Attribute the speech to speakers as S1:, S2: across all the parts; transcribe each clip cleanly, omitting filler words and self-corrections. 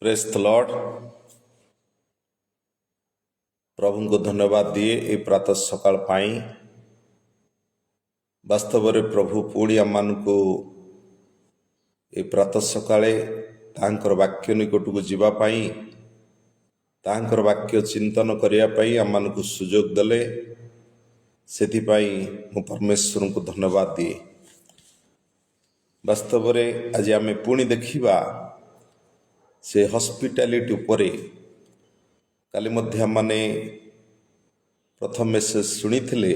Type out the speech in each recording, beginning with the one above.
S1: Praise the Lord. प्रभु को धन्यवाद दिए ये प्रातः सकाल पाई। वास्तव में प्रभु पुणी आम को ये प्रातः सकाळे तांकर वाक्य निकट को जीवाई तांकर वाक्य चिंतन करने आम को सुजोग देले से मु परमेश्वर को धन्यवाद दिए। वास्तव में आज आम पुणी देखा से हॉस्पिटैलिटी उपरे काली मध्य माने प्रथम मेसेज शुणी थिले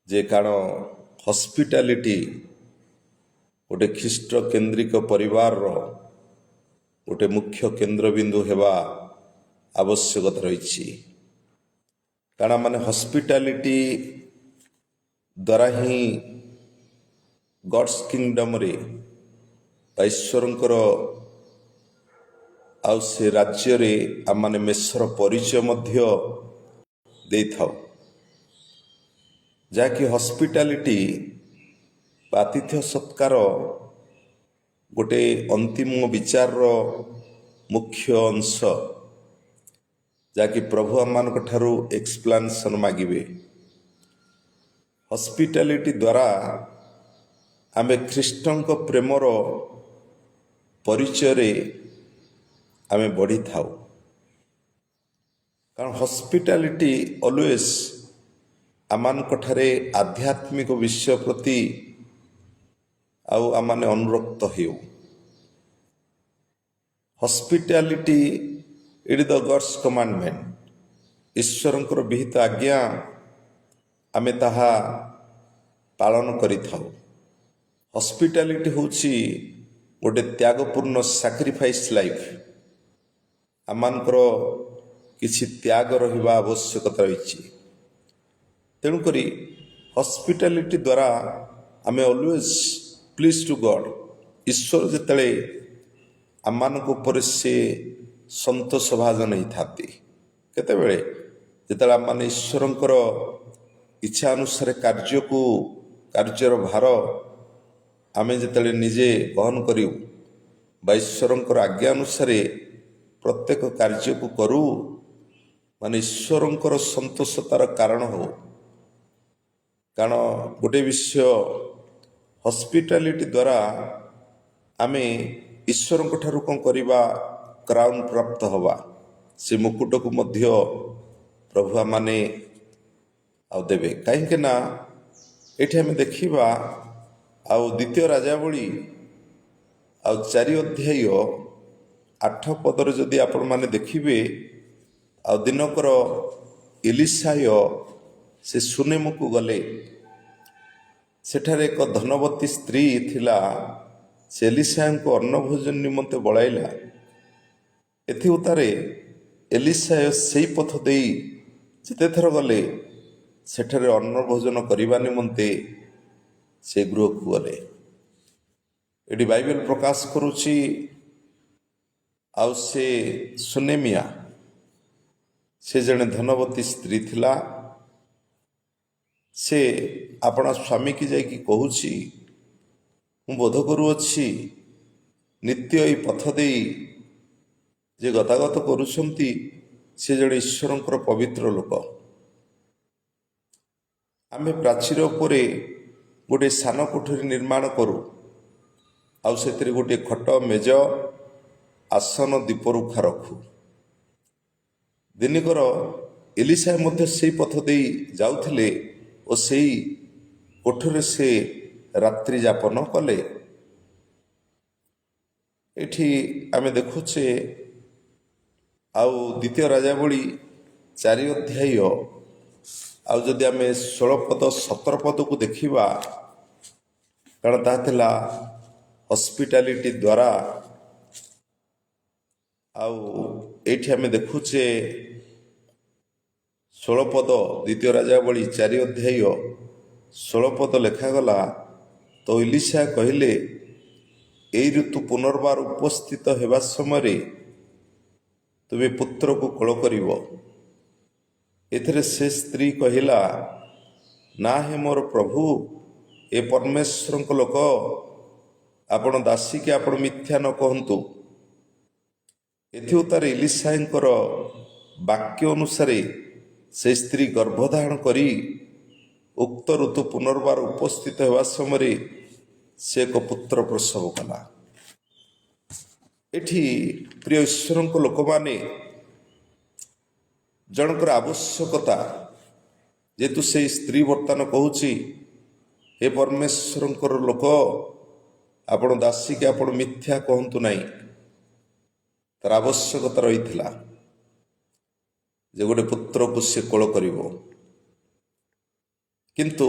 S1: जे कारण हॉस्पिटैलिटी गोटे ख्रीष्ट केन्द्रिक परिवार गोटे मुख्य केन्द्रबिंदु हेबा आवश्यकता रही। कारण माने हॉस्पिटैलिटी द्वारा ही गॉड्स किंगडम रे ईश्वरंकर आउ से राज्य रे आमने मेषर परिचय मध्य दे थाउ जाकि हॉस्पिटैलिटी आतिथ्य सत्कार गोटे अंतिम विचार रो मुख्य अंश जाकि प्रभु आम ठारू एक्सप्लेनेशन मागिबे। हॉस्पिटैलिटी द्वारा आमे ख्रीष्टंक प्रेमर परिचय रे आमे बढ़ी थाउ। कारण हॉस्पिटैलिटी ऑलवेज आमान ठारे आध्यात्मिक विषय प्रति आउ आमाने अनुरक्त हेउ। Hospitality it is the God's commandment. ईश्वरंकर विहित आज्ञा आमे ताहा पालन करि थाउ। हॉस्पिटैलिटी होची गोटे त्यागपूर्ण सैक्रिफाइस लाइफ। आमानकर किछि त्याग रहिबा आवश्यकता रही। तेणुकरी हॉस्पिटैलिटी द्वारा आमे ऑलवेज प्लीज टू गॉड। ईश्वर जिते आमान उपर से संतोष भाजन ही था केतेबेले जिते आम ईश्वरंकर इच्छा अनुसार कार्यर भार आमे जिते निजे वहन करूँ बा ईश्वरंकर आज्ञा अनुसार प्रत्येक कार्य को करूँ माने ईश्वरंकर संतोषतार कारण हो। कारण गोटे विषय हॉस्पिटैलिटी द्वारा आमे ईश्वरंक ठारू कौन करिबा क्राउन प्राप्त हवा से मुकुट को मध्य प्रभु माने आउ देवे। कहीं ना एठी आमे देखिबा आउ द्वितीय राजावली आउ 4 अध्याय 8 पदर जदि आपण माने देखिबे आउ दिनकर एलिसाय से सुनेम को गले सेठारे एक धनवती स्त्री थिला। से एलिसाय को अन्न भोजन निमंते बळाइला। एथि उतारे एलिसाय सेई पथ देई जेते थर गले सेठारे अन्न भोजन करिबा निमंते से गृह को गले। एटी बाइबल प्रकाश करुची आउ से सुनेमिया से जने धनवती स्त्री थिला। से अपना स्वामी की जाई की कहूची मु बोध करूअछि नित्य ई पथ देई जे गतागत करूछंती से जड़े ईश्वरंकर पवित्र लोक। आमे प्राचीर उपरे गोटे सान कोठरी निर्माण करू आउ सेतिर गोटे खट मेज आसन दीपरुखा रखू। दिनकर एलिसाय मध्य सेई पथ देई जाउथिले और सेई कोठरे से रात्रि यापन कले। एठी आमे देखुचे आउ द्वितीय राजावली 4 अध्याय आउ जदि आमे 16 पद 17 पद को देखिबा कारण ताथिला हॉस्पिटैलिटी द्वारा आउ एठी आमे देखुचे 16 पद द्वितीय राजावली 4 अध्याय 16 पद लेखागला। तो एलिशा कहले एई ऋतु पुनर्बार उपस्थित हेबा समय तुमे पुत्र को कोल करिवो। एथरे से स्त्री कहिला ना हे मोर प्रभु ए परमेश्वर लोक आपण दासी के आपण मिथ्या न कहंतु ଏଥିରୁ ତାର ଇଲିଶାଙ୍କର ବାକ୍ୟ ଅନୁସାରେ ସେ ସ୍ତ୍ରୀ ଗର୍ଭଧାରଣ କରି ଉକ୍ତ ଋତୁ ପୁନର୍ବାର ଉପସ୍ଥିତ ହେବା ସମୟରେ ସେ ଏକ ପୁତ୍ର ପ୍ରସବ କଲା। ଏଠି ପ୍ରିୟ ଈଶ୍ୱରଙ୍କ ଲୋକମାନେ ଜଣଙ୍କର ଆବଶ୍ୟକତା, ଯେହେତୁ ସେଇ ସ୍ତ୍ରୀ ବର୍ତ୍ତମାନ କହୁଛି, ହେ ପରମେଶ୍ୱରଙ୍କର ଲୋକ, ଆପଣ ଦାସୀକି ଆପଣ ମିଥ୍ୟା କହନ୍ତୁ ନାହିଁ। ତାର ଆବଶ୍ୟକତା ରହିଥିଲା ଯେ ଗୋଟେ ପୁତ୍ରକୁ ସେ କୋଳ କରିବ, କିନ୍ତୁ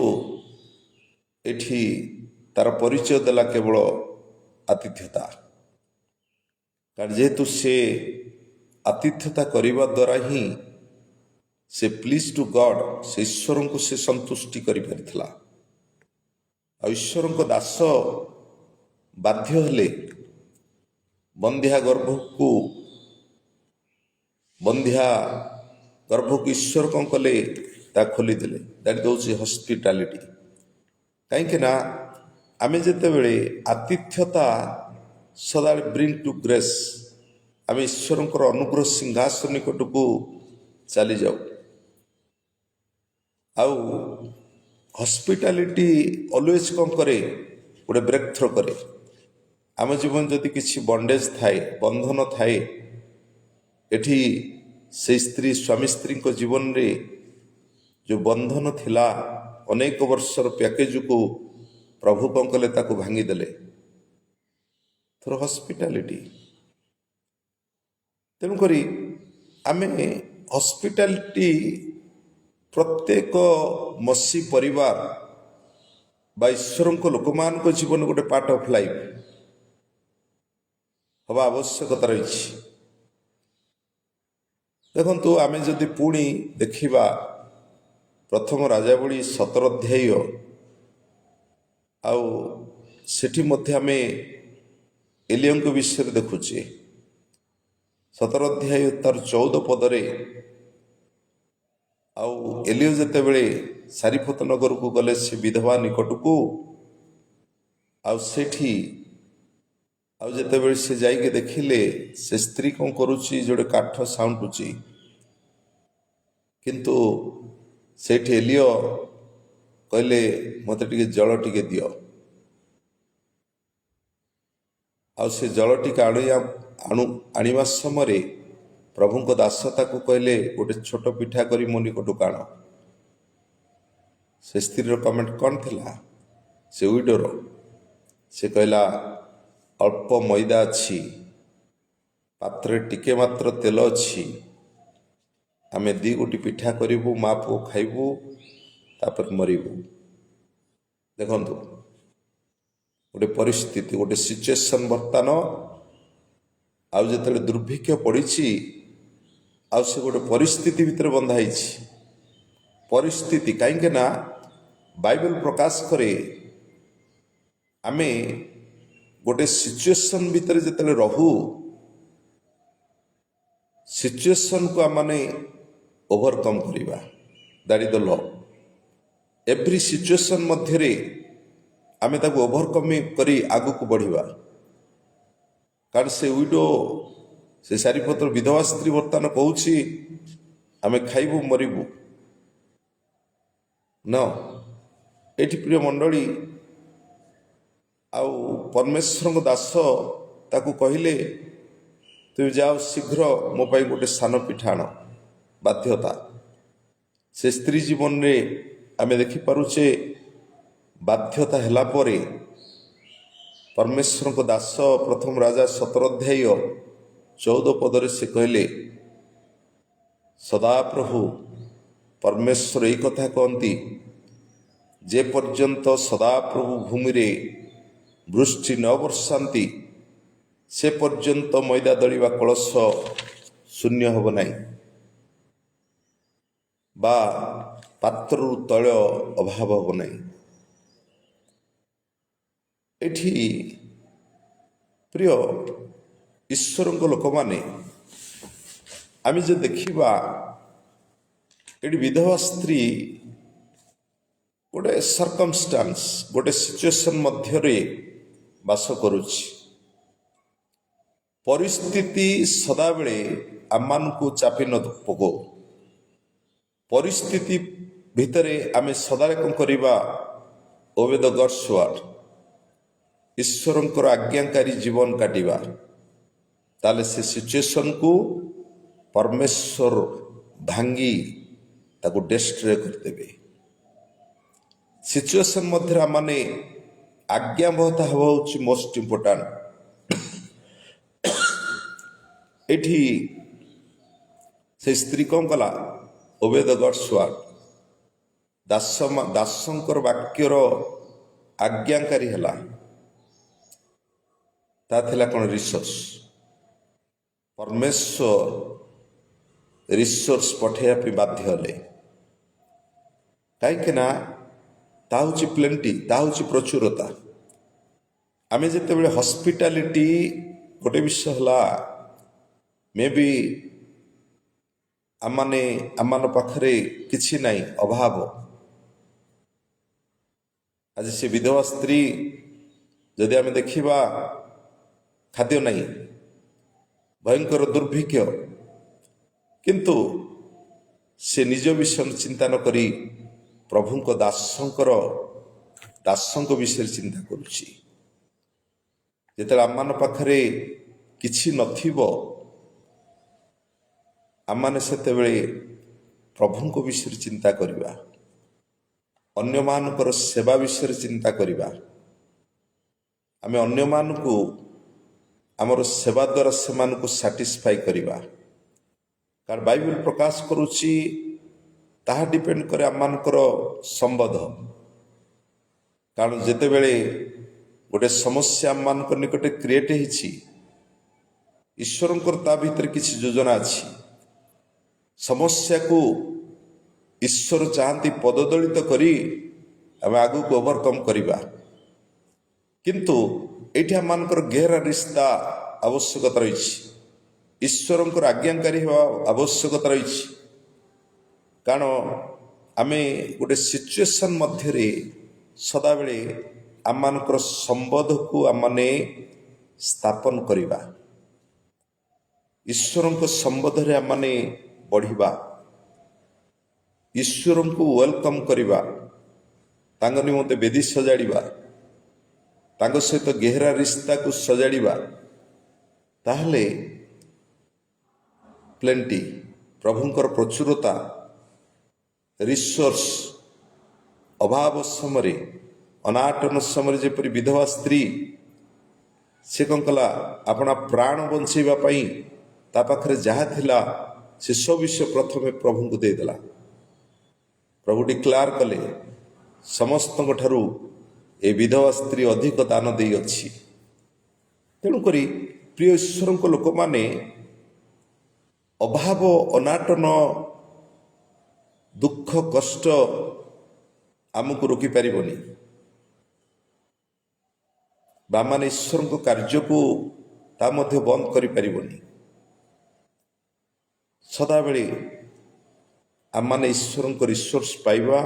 S1: ଏଠି ତାର ପରିଚୟ ଦେଲା କେବଳ ଆତିଥ୍ୟତା। କାରଣ ଯେହେତୁ ସେ ଆତିଥ୍ୟତା କରିବା ଦ୍ୱାରା ହିଁ ସେ ପ୍ଲିଜ୍ ଟୁ ଗଡ୍, ସେ ଈଶ୍ୱରଙ୍କୁ ସେ ସନ୍ତୁଷ୍ଟି କରିପାରିଥିଲା। ଆଉ ଈଶ୍ୱରଙ୍କ ଦାସ ବାଧ୍ୟ ହେଲେ ବନ୍ଧ୍ୟା ଗର୍ଭକୁ ଈଶ୍ୱର କ'ଣ କଲେ, ତାହା ଖୋଲିଦେଲେ। ଦ୍ୟାଟ୍ ହେଉଛି ହସ୍ପିଟାଲିଟି। କାହିଁକି ନା ଆମେ ଯେତେବେଳେ ଆତିଥ୍ୟତା ସଦାବେଳେ ବ୍ରିଙ୍ଗ ଟୁ ଗ୍ରେସ୍, ଆମେ ଈଶ୍ୱରଙ୍କର ଅନୁଗ୍ରହ ସିଂହାସନ ନିକଟକୁ ଚାଲିଯାଉ। ଆଉ ହସ୍ପିଟାଲିଟି ଅଲୱେଜ୍ କ'ଣ କରେ, ଗୋଟେ ବ୍ରେକ୍ ଥ୍ରୋ କରେ। ଆମ ଜୀବନ ଯଦି କିଛି ବଣ୍ଡେଜ୍ ଥାଏ, ବନ୍ଧନ ଥାଏ, ଏଠି ସେ ସ୍ତ୍ରୀ ସ୍ୱାମୀ ସ୍ତ୍ରୀଙ୍କ ଜୀବନରେ ଯେଉଁ ବନ୍ଧନ ଥିଲା, ଅନେକ ବର୍ଷର ପ୍ୟାକେଜକୁ ପ୍ରଭୁ କ'ଣ କଲେ, ତାକୁ ଭାଙ୍ଗିଦେଲେ ଥ୍ରୋ ହସ୍ପିଟାଲିଟି। ତେଣୁକରି ଆମେ ହସ୍ପିଟାଲିଟି ପ୍ରତ୍ୟେକ ମସୀ ପରିବାର ବା ଈଶ୍ୱରଙ୍କ ଲୋକମାନଙ୍କ ଜୀବନ ଗୋଟେ ପାର୍ଟ ଅଫ୍ ଲାଇଫ୍ ହେବା ଆବଶ୍ୟକତା ରହିଛି। ଦେଖନ୍ତୁ, ଆମେ ଯଦି ପୁଣି ଦେଖିବା ପ୍ରଥମ ରାଜାବଳୀ 17 ଅଧ୍ୟାୟ, ଆଉ ସେଠି ମଧ୍ୟ ଆମେ ଏଲିୟଙ୍କ ବିଷୟରେ ଦେଖୁଛେ। 17 ଅଧ୍ୟାୟ ତାର 14 ପଦରେ, ଆଉ ଏଲିୟ ଯେତେବେଳେ ସାରିଫତ ନଗରକୁ ଗଲେ ସେ ବିଧବା ନିକଟକୁ, ଆଉ ସେଠି ଆଉ ଯେତେବେଳେ ସେ ଯାଇକି ଦେଖିଲେ ସେ ସ୍ତ୍ରୀ କ'ଣ କରୁଛି, ଯୋଡ଼େ କାଠ ସାଉଁଟୁଛି, କିନ୍ତୁ ସେଇଠି ଏଲିୟ କହିଲେ, ମୋତେ ଟିକେ ଜଳ ଟିକେ ଦିଅ। ଆଉ ସେ ଜଳ ଟିକେ ଆଣିବା ସମୟରେ ପ୍ରଭୁଙ୍କ ଦାସ ତାକୁ କହିଲେ, ଗୋଟେ ଛୋଟ ପିଠା କରି ମୋ ନିକଟକୁ ଆଣ। ସେ ସ୍ତ୍ରୀର କମେଣ୍ଟ କ'ଣ ଥିଲା, ସେ ୱିଡୋର, ସେ କହିଲା, ଅଳ୍ପ ମଇଦା ଅଛି, ପାତ୍ରରେ ଟିକେ ମାତ୍ର ତେଲ ଅଛି, ଆମେ 2 ଗୋଟି ପିଠା କରିବୁ, ମା ପୁଅ ଖାଇବୁ, ତାପରେ ମରିବୁ। ଦେଖନ୍ତୁ, ଗୋଟେ ପରିସ୍ଥିତି, ଗୋଟେ ସିଚୁଏସନ୍ ବର୍ତ୍ତମାନ, ଆଉ ଯେତେବେଳେ ଦୁର୍ଭିକ୍ଷ ପଡ଼ିଛି, ଆଉ ସେ ଗୋଟେ ପରିସ୍ଥିତି ଭିତରେ ବନ୍ଧା ହେଇଛି। ପରିସ୍ଥିତି କାହିଁକି ନା ବାଇବେଲ ପ୍ରକାଶ କରେ, ଆମେ ଗୋଟେ ସିଚୁଏସନ୍ ଭିତରେ ଯେତେବେଳେ ରହୁ, ସିଚୁଏସନ୍କୁ ଆମେ ଓଭରକମ୍ କରିବା। That is the law. Every situation ମଧ୍ୟରେ ଆମେ ତାକୁ ଓଭରକମ୍ କରି ଆଗକୁ ବଢ଼ିବା। କାରଣ ସେ ୱିଡୋ, ସେ ସାରିପତ୍ର ବିଧବା ସ୍ତ୍ରୀ ବର୍ତ୍ତମାନ କହୁଛି, ଆମେ ଖାଇବୁ ମରିବୁ। ନ ଏଠି ପ୍ରିୟ ମଣ୍ଡଳୀ, ଆଉ ପରମେଶ୍ୱରଙ୍କ ଦାସ ତାକୁ କହିଲେ, ତୁମେ ଯାଅ ଶୀଘ୍ର ମୋ ପାଇଁ ଗୋଟେ ସାନ ପିଠା ଆଣ। ବାଧ୍ୟତା। ସେ ସ୍ତ୍ରୀ ଜୀବନରେ ଆମେ ଦେଖିପାରୁଛେ, ବାଧ୍ୟତା ହେଲା ପରେ ପରମେଶ୍ୱରଙ୍କ ଦାସ ପ୍ରଥମ ରାଜା 17 ଅଧ୍ୟାୟ 14 ପଦରେ ସେ କହିଲେ, ସଦାପ୍ରଭୁ ପରମେଶ୍ୱର ଏଇ କଥା କହନ୍ତି, ଯେ ପର୍ଯ୍ୟନ୍ତ ସଦାପ୍ରଭୁ ଭୂମିରେ ବୃଷ୍ଟି ନ ବର୍ଷାନ୍ତି, ସେ ପର୍ଯ୍ୟନ୍ତ ମଇଦା ଦଳିବା କଳସ ଶୂନ୍ୟ ହେବ ନାହିଁ, ବା ପାତ୍ରରୁ ତୈଳ ଅଭାବ ହେବ ନାହିଁ। ଏଠି ପ୍ରିୟ ଈଶ୍ୱରଙ୍କ ଲୋକମାନେ, ଆମେ ଯେ ଦେଖିବା, ଏଠି ବିଧବା ସ୍ତ୍ରୀ ଗୋଟେ ସର୍କମଷ୍ଟାନ୍ସ, ଗୋଟେ ସିଚୁଏସନ୍ ମଧ୍ୟରେ ବାସ କରୁଛି। ପରିସ୍ଥିତି ସଦାବେଳେ ଆମମାନଙ୍କୁ ଚାପି ନ ପକାଉ। ପରିସ୍ଥିତି ଭିତରେ ଆମେ ସଦାବେଳେ କ'ଣ କରିବା? ଓବେ ଦ ଗଡ୍ସ ୱାର୍ଡ, ଈଶ୍ୱରଙ୍କର ଆଜ୍ଞାକାରୀ ଜୀବନ କାଟିବା। ତାହେଲେ ସେ ସିଚୁଏସନକୁ ପରମେଶ୍ୱର ଭାଙ୍ଗି ତାକୁ ଡେଷ୍ଟ୍ରୟ କରିଦେବେ। ସିଚୁଏସନ ମଧ୍ୟରେ ଆମମାନେ ଆଜ୍ଞାବହତା ହେବା ହେଉଛି ମୋଷ୍ଟ ଇମ୍ପୋର୍ଟାଣ୍ଟ। ଏଠି ସେ ସ୍ତ୍ରୀ କ'ଣ କଲା? ଓବେ ଦ ଗଡ୍ସ ୱାର୍ଡ, ଦାସଙ୍କର ବାକ୍ୟର ଆଜ୍ଞାକାରୀ ହେଲା। ତା ଥିଲା କ'ଣ? ରିସୋର୍ସ। ପରମେଶ୍ୱର ରିସୋର୍ସ ପଠାଇବା ପାଇଁ ବାଧ୍ୟ ହେଲେ। କାହିଁକି ନା ତା ହେଉଛି ପ୍ଲେଣ୍ଟି, ତା ହେଉଛି ପ୍ରଚୁରତା। ଆମେ ଯେତେବେଳେ ହସ୍ପିଟାଲିଟି, ଗୋଟେ ବିଷୟ ହେଲା ମେ ବି ଆମ ପାଖରେ କିଛି ନାହିଁ, ଅଭାବ। ଆଜି ସେ ବିଧବା ସ୍ତ୍ରୀ ଯଦି ଆମେ ଦେଖିବା, ଖାଦ୍ୟ ନାହିଁ, ଭୟଙ୍କର ଦୁର୍ଭିକ୍ଷ, କିନ୍ତୁ ସେ ନିଜ ବିଷୟ ଚିନ୍ତା ନ କରି ପ୍ରଭୁଙ୍କ ଦାସଙ୍କ ବିଷୟରେ ଚିନ୍ତା କରୁଛି। ଯେତେବେଳେ ଆମମାନଙ୍କ ପାଖରେ କିଛି ନଥିବ, ଆମମାନେ ସେତେବେଳେ ପ୍ରଭୁଙ୍କ ବିଷୟରେ ଚିନ୍ତା କରିବା, ଅନ୍ୟମାନଙ୍କର ସେବା ବିଷୟରେ ଚିନ୍ତା କରିବା। ଆମେ ଅନ୍ୟମାନଙ୍କୁ ଆମର ସେବା ଦ୍ୱାରା ସେମାନଙ୍କୁ ସାଟିସ୍ଫାଇ କରିବା। କାରଣ ବାଇବଲ ପ୍ରକାଶ କରୁଛି, ତାହା ଡିପେଣ୍ଡ କରେ ଆମମାନଙ୍କର ସମ୍ବନ୍ଧ। କାରଣ ଯେତେବେଳେ ଗୋଟେ ସମସ୍ୟା ଆମମାନଙ୍କ ନିକଟରେ କ୍ରିଏଟ୍ ହେଇଛି, ଈଶ୍ୱରଙ୍କର ତା ଭିତରେ କିଛି ଯୋଜନା ଅଛି। ସମସ୍ୟାକୁ ଈଶ୍ୱର ଚାହାନ୍ତି ପଦଦଳିତ କରି ଆମେ ଆଗକୁ ଓଭରକମ୍ କରିବା। କିନ୍ତୁ ଏଇଠି ଆମମାନଙ୍କର ଗେହରା ରିସ୍ତା ଆବଶ୍ୟକତା ରହିଛି, ଈଶ୍ୱରଙ୍କର ଆଜ୍ଞାକାରୀ ହେବା ଆବଶ୍ୟକତା ରହିଛି। କାରଣ ଆମେ ଗୋଟେ ସିଚୁଏସନ ମଧ୍ୟରେ ସଦାବେଳେ ଆମମାନଙ୍କର ସମ୍ବନ୍ଧକୁ ଆମମାନେ ସ୍ଥାପନ କରିବା, ଈଶ୍ୱରଙ୍କ ସମ୍ବନ୍ଧରେ ଆମମାନେ ବଢ଼ିବା, ଈଶ୍ୱରଙ୍କୁ ୱେଲକମ୍ କରିବା, ତାଙ୍କ ନିମନ୍ତେ ବେଦୀ ସଜାଡ଼ିବା, ତାଙ୍କ ସହିତ ଗେହରା ରିସ୍ତାକୁ ସଜାଡ଼ିବା। ତାହେଲେ ପ୍ଲେଣ୍ଟି, ପ୍ରଭୁଙ୍କର ପ୍ରଚୁରତା, ରିସୋର୍ସ, ଅଭାବ ସମୟରେ, ଅନାଟନ ସମୟରେ, ଯେପରି ବିଧବା ସ୍ତ୍ରୀ ସେ କ'ଣ କଲା? ଆପଣା ପ୍ରାଣ ବଞ୍ଚାଇବା ପାଇଁ ତା ପାଖରେ ଯାହା ଥିଲା ସେ ସବୁ ବିଷୟ ପ୍ରଥମେ ପ୍ରଭୁଙ୍କୁ ଦେଇଦେଲା। ପ୍ରଭୁ ଡିକ୍ଲାର କଲେ, ସମସ୍ତଙ୍କ ଠାରୁ ଏ ବିଧବା ସ୍ତ୍ରୀ ଅଧିକ ଦାନ ଦେଇଅଛି। ତେଣୁକରି ପ୍ରିୟ ଈଶ୍ୱରଙ୍କ ଲୋକମାନେ, ଅଭାବ, ଅନାଟନ, ଦୁଃଖ, କଷ୍ଟ ଆମକୁ ରୋକିପାରିବନି, ବା ମାନେ ଈଶ୍ୱରଙ୍କ କାର୍ଯ୍ୟକୁ ତା ମଧ୍ୟ ବନ୍ଦ କରିପାରିବନି। ସଦାବେଳେ ଆମମାନେ ଈଶ୍ୱରଙ୍କ ରିସୋର୍ସ ପାଇବା।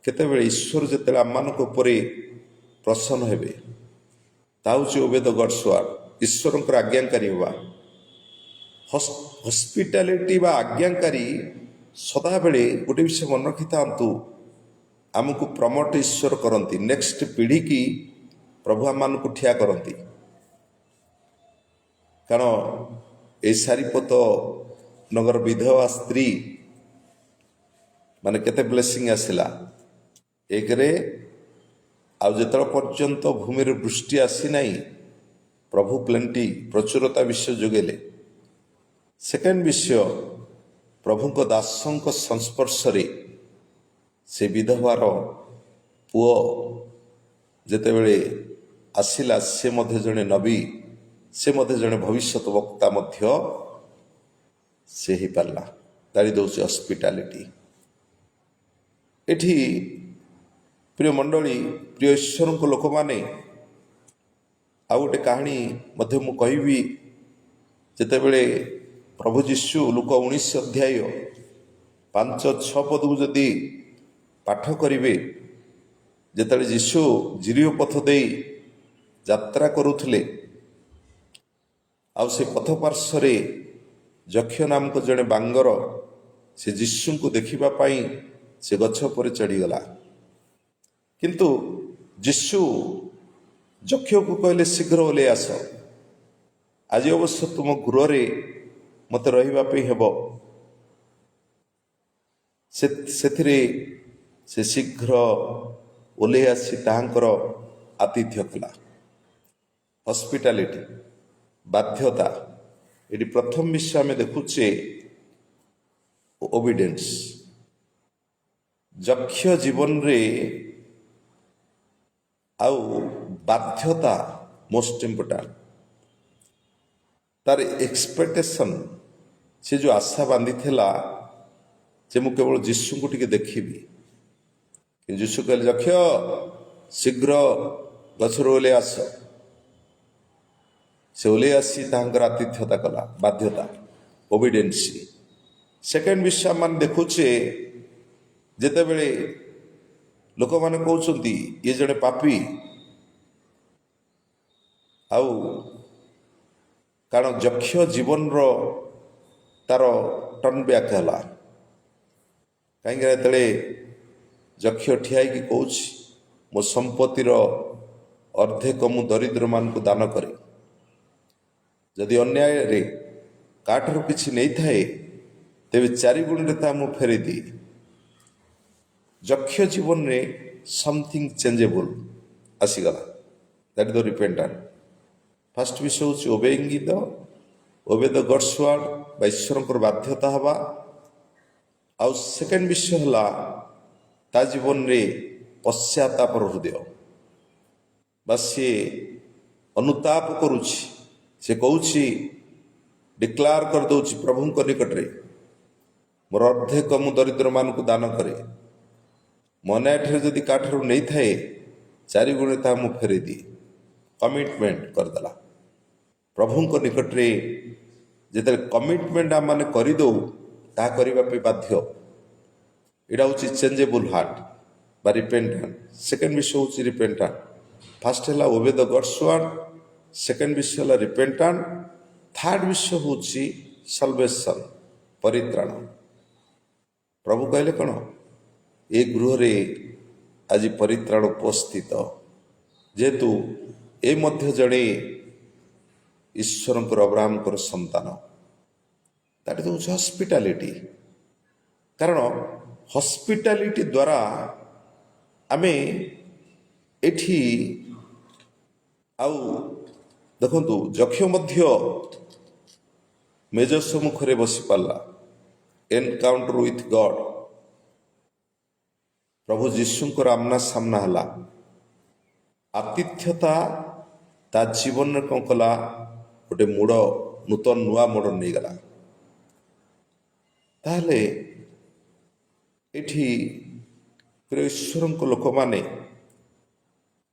S1: କେତେବେଳେ ଈଶ୍ୱର ଯେତେବେଳେ ଆମମାନଙ୍କ ଉପରେ ପ୍ରସନ୍ନ ହେବେ, ତା ହେଉଛି ଓବେ ଦ ଗଡ୍ସ ୱାର୍ଡ, ଈଶ୍ୱରଙ୍କର ଆଜ୍ଞାକାରୀ ହେବା। ହସ୍ପିଟାଲିଟି ବା ଆଜ୍ଞାକାରୀ ସଦାବେଳେ ଗୋଟେ ବିଷୟ ମନେ ରଖିଥାନ୍ତୁ, ଆମକୁ ପ୍ରମୋଟ ଈଶ୍ୱର କରନ୍ତି, ନେକ୍ସଟ ପିଢ଼ିକି ପ୍ରଭୁ ଆମମାନଙ୍କୁ ଠିଆ କରନ୍ତି। କାରଣ এই ସାରିପତ ନଗର ବିଧବା ସ୍ତ୍ରୀ ମାନେ କେତେ ବ୍ଲେସିଂ ଆସିଲା। ଏକରେ, ଆଉ ଯେତେବେଳେ ପର୍ଯ୍ୟନ୍ତ ଭୂମିରେ ବୃଷ୍ଟି ଆସିନାହିଁ, ପ୍ରଭୁ ପ୍ଲେଣ୍ଟି, ପ୍ରଚୁରତା ବିଷୟ ଯୋଗେଇଲେ। ସେକେଣ୍ଡ ବିଷୟ, ପ୍ରଭୁଙ୍କ ଦାସଙ୍କ ସଂସ୍ପର୍ଶରେ ସେ ବିଧବାର ପୁଅ ଯେତେବେଳେ ଆସିଲା, ସେ ମଧ୍ୟ ଜଣେ ନବୀ, ସେ ମଧ୍ୟ ଜଣେ ଭବିଷ୍ୟତ ବକ୍ତା ମଧ୍ୟ ସେ ହେଇପାରିଲା। ତାଳି ଦେଉଛି ହସ୍ପିଟାଲିଟି। ଏଠି ପ୍ରିୟ ମଣ୍ଡଳୀ, ପ୍ରିୟ ଈଶ୍ୱରଙ୍କ ଲୋକମାନେ, ଆଉ ଗୋଟେ କାହାଣୀ ମଧ୍ୟ ମୁଁ କହିବି। ଯେତେବେଳେ ପ୍ରଭୁ ଯୀଶୁ ଲୁକ 19 ଅଧ୍ୟାୟ 5-6 ପଦକୁ ଯଦି ପାଠ କରିବେ, ଯେତେବେଳେ ଯୀଶୁ ଜିରିଓ ପଥ ଦେଇ ଯାତ୍ରା କରୁଥିଲେ, ଆଉ ସେ ପଥ ପାର୍ଶ୍ୱରେ ଯକ୍ଷ ନାମକ ଜଣେ ବାଙ୍ଗର ସେ ଯୀଶୁଙ୍କୁ ଦେଖିବା ପାଇଁ ସେ ଗଛ ଉପରେ ଚଢ଼ିଗଲା। କିନ୍ତୁ ଯୀଶୁ ଯକ୍ଷକୁ କହିଲେ, ଶୀଘ୍ର ଓହ୍ଲେଇ ଆସ, ଆଜି ଅବଶ୍ୟ ତୁମ ଗୃହରେ ମୋତେ ରହିବା ପାଇଁ ହେବ। ସେଥିରେ ସେ ଶୀଘ୍ର ଓହ୍ଲେଇ ଆସି ତାହାଙ୍କର ଆତିଥ୍ୟ କଲା। ହସ୍ପିଟାଲିଟି, ବାଧ୍ୟତା, ଏଠି ପ୍ରଥମ ବିଷୟ ଆମେ ଦେଖୁଛେ ଓବିଡେନ୍ସ। ଯକ୍ଷ ଜୀବନରେ ଆଉ ବାଧ୍ୟତା ମୋଷ୍ଟ ଇମ୍ପୋର୍ଟାଣ୍ଟ। ତାର ଏକ୍ସପେକ୍ଟେସନ୍, ସେ ଯେଉଁ ଆଶା ବାନ୍ଧିଥିଲା ଯେ ମୁଁ କେବଳ ଯୀଶୁଙ୍କୁ ଟିକେ ଦେଖିବି। କିନ୍ତୁ ଯୀଶୁ କହିଲେ, ଯକ୍ଷ ଶୀଘ୍ର ଗଛରୁ ଓହ୍ଲେଇ ଆସ। ସେ ଓହ୍ଲେଇ ଆସି ତାହାଙ୍କର ଆତିଥ୍ୟତା କଲା, ବାଧ୍ୟତା, ଓବିଡେନ୍ସି। ସେକେଣ୍ଡ ବିଷୟ ଆମେ ଦେଖୁଛେ, ଯେତେବେଳେ ଲୋକମାନେ କହୁଛନ୍ତି ଇଏ ଜଣେ ପାପୀ, ଆଉ କାରଣ ଯକ୍ଷ ଜୀବନର ତାର ଟର୍ନ ବ୍ୟାକ୍ ହେଲା। କାହିଁକି ଯେତେବେଳେ ଯକ୍ଷ ଠିଆ ହେଇକି କହୁଛି, ମୋ ସମ୍ପତ୍ତିର ଅର୍ଦ୍ଧେକ ମୁଁ ଦରିଦ୍ରମାନଙ୍କୁ ଦାନ କରେ, ଯଦି ଅନ୍ୟାୟରେ କାଠାରୁ କିଛି ନେଇଥାଏ ତେବେ 4 ଗୁଣରେ ତାହା ମୁଁ ଫେରେଇ ଦିଏ। ଯକ୍ଷ ଜୀବନରେ ସମଥିଙ୍ଗ ଚେଞ୍ଜେବଲ୍ ଆସିଗଲା। That is the repentant. First ବିଷୟ ହେଉଛି ଓବେ ଦ ଗଡ୍ସ ୱାର୍ଡ, ବା ଈଶ୍ୱରଙ୍କର ବାଧ୍ୟତା ହେବା। ଆଉ ସେକେଣ୍ଡ ବିଷୟ ହେଲା ତା ଜୀବନରେ ପଶ୍ଚାତାପର ହୃଦୟ, ବା ସିଏ ଅନୁତାପ କରୁଛି। ସେ କହୁଛି, ଡିକ୍ଲାର କରିଦେଉଛି ପ୍ରଭୁଙ୍କ ନିକଟରେ, ମୋର ଅର୍ଦ୍ଧେକ ମୁଁ ଦରିଦ୍ରମାନଙ୍କୁ ଦାନ କରେ, ମୋ ଅନ୍ୟାୟଠାରେ ଯଦି କାଠାରୁ ନେଇଥାଏ 4 ଗୁଣରେ ତାହା ମୁଁ ଫେରେଇ ଦିଏ। କମିଟମେଣ୍ଟ କରିଦେଲା ପ୍ରଭୁଙ୍କ ନିକଟରେ। ଯେତେବେଳେ କମିଟମେଣ୍ଟ ଆମମାନେ କରିଦେଉ, ତାହା କରିବା ପାଇଁ ବାଧ୍ୟ। ଏଇଟା ହେଉଛି ଚେଞ୍ଜେବୁଲ୍ ହାର୍ଟ ବା ରିପେଣ୍ଟାଣ୍ଟ। ସେକେଣ୍ଡ ବିଷୟ ହେଉଛି ରିପେଣ୍ଟାଣ୍ଟ। ଫାଷ୍ଟ ହେଲା ଓବେ ଦ ଗଡ୍ସ ୱାର୍ଡ, ସେକେଣ୍ଡ ବିଷୟ ହେଲା ରିପେଣ୍ଟାଣ୍ଟ, ଥାର୍ଡ ବିଷୟ ହେଉଛି ସଲଭେସନ୍, ପରିତ୍ରାଣ। ପ୍ରଭୁ କହିଲେ କ'ଣ, ଏ ଗୃହରେ ଆଜି ପରିତ୍ରାଣ ଉପସ୍ଥିତ। ଯେହେତୁ ଏ ମଧ୍ୟ ଜଣେ ଈଶ୍ୱରଙ୍କର ଅବ୍ରାହମଙ୍କର ସନ୍ତାନ। ଦ୍ୟାଟ୍ ଇଜ୍ ହେଉଛି ହସ୍ପିଟାଲିଟି। କାରଣ ହସ୍ପିଟାଲିଟି ଦ୍ୱାରା ଆମେ ଏଠି, ଆଉ ଦେଖନ୍ତୁ ଯକ୍ଷ ମଧ୍ୟ ମେଜ ସମ୍ମୁଖରେ ବସିପାରିଲା। ଏନକାଉଣ୍ଟର ୱିଥ୍ ଗଡ୍, ପ୍ରଭୁ ଯୀଶୁଙ୍କର ଆମ୍ନା ସାମ୍ନା ହେଲା। ଆତିଥ୍ୟତା ତା ଜୀବନରେ କ'ଣ କଲା, ଗୋଟେ ନୂତନ ନୂଆ ମୋଡ଼ ନେଇଗଲା। ତାହେଲେ ଏଠି ପ୍ରିୟ ଈଶ୍ୱରଙ୍କ ଲୋକମାନେ,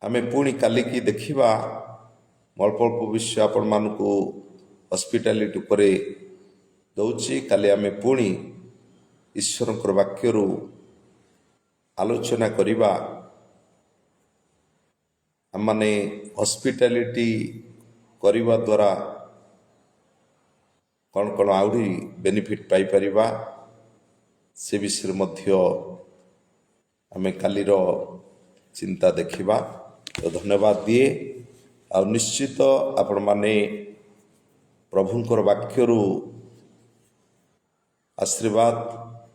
S1: ଆମେ ପୁଣି କାଲିକି ଦେଖିବା। ଅଳ୍ପ ଅଳ୍ପ ବିଷୟ ଆପଣମାନଙ୍କୁ ହସ୍ପିଟାଲିଟି ଉପରେ ଦେଉଛି। କାଲି ଆମେ ପୁଣି ଈଶ୍ୱରଙ୍କର ବାକ୍ୟରୁ ଆଲୋଚନା କରିବା। ଆମମାନେ ହସ୍ପିଟାଲିଟି କରିବା ଦ୍ୱାରା କ'ଣ କ'ଣ ଆହୁରି ବେନିଫିଟ୍ ପାଇପାରିବା, ସେ ବିଷୟରେ ମଧ୍ୟ ଆମେ କାଲିର ଚିନ୍ତା ଦେଖିବା। ତ ଧନ୍ୟବାଦ ଦିଏ। ଆଉ ନିଶ୍ଚିତ ଆପଣମାନେ ପ୍ରଭୁଙ୍କର ବାକ୍ୟରୁ ଆଶୀର୍ବାଦ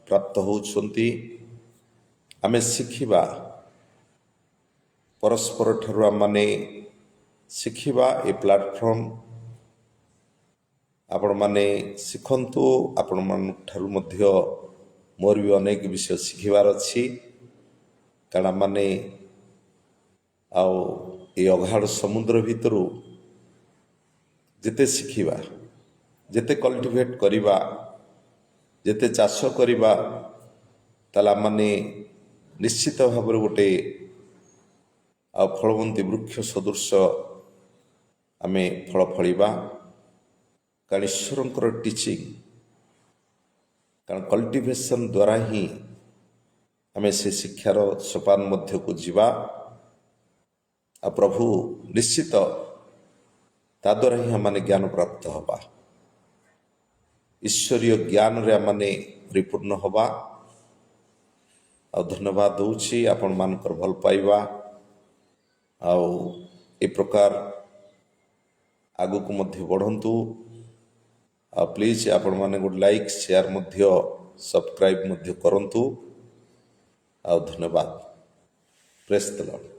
S1: ପ୍ରାପ୍ତ ହେଉଛନ୍ତି। ଆମେ ଶିଖିବା, ପରସ୍ପର ଠାରୁ ଆମମାନେ ଶିଖିବା। ଏ ପ୍ଲାଟଫର୍ମ ଆପଣମାନେ ଶିଖନ୍ତୁ। ଆପଣମାନଙ୍କ ଠାରୁ ମଧ୍ୟ ମୋର ବି ଅନେକ ବିଷୟ ଶିଖିବାର ଅଛି। କାରଣ ଆମମାନେ ଆଉ ଏ ଅଗାଢ଼ ସମୁଦ୍ର ଭିତରୁ ଯେତେ ଶିଖିବା, ଯେତେ କଲ୍ଟିଭେଟ୍ କରିବା, ଯେତେ ଚାଷ କରିବା, ତାହେଲେ ଆମମାନେ ନିଶ୍ଚିତ ଭାବରେ ଗୋଟେ ଆଉ ଫଳବନ୍ତୀ ବୃକ୍ଷ ସଦୃଶ ଆମେ ଫଳ ଫଳିବା। କାରଣ ଈଶ୍ୱରଙ୍କର ଟିଚିଂ, କାରଣ କଲ୍ଟିଭେସନ୍ ଦ୍ୱାରା ହିଁ ଆମେ ସେ ଶିକ୍ଷାର ସୋପାନ ମଧ୍ୟକୁ ଯିବା। ଆଉ ପ୍ରଭୁ ନିଶ୍ଚିତ ତାଦ୍ୱାରା ହିଁ ଆମମାନେ ଜ୍ଞାନ ପ୍ରାପ୍ତ ହେବା, ଈଶ୍ୱରୀୟ ଜ୍ଞାନରେ ଆମମାନେ ପରିପୂର୍ଣ୍ଣ ହେବା। ଆଉ ଧନ୍ୟବାଦ ଦେଉଛି ଆପଣମାନଙ୍କର ଭଲ ପାଇବା, ଆଉ ଏ ପ୍ରକାର ଆଗକୁ ମଧ୍ୟ ବଢ଼ନ୍ତୁ। ଆଉ ପ୍ଲିଜ୍ ଆପଣମାନେ ଗୋଟେ ଲାଇକ୍ ସେୟାର ମଧ୍ୟ ସବସ୍କ୍ରାଇବ୍ ମଧ୍ୟ କରନ୍ତୁ। ଆଉ ଧନ୍ୟବାଦ। ପ୍ରେଜ୍ ଦ ଲର୍ଡ।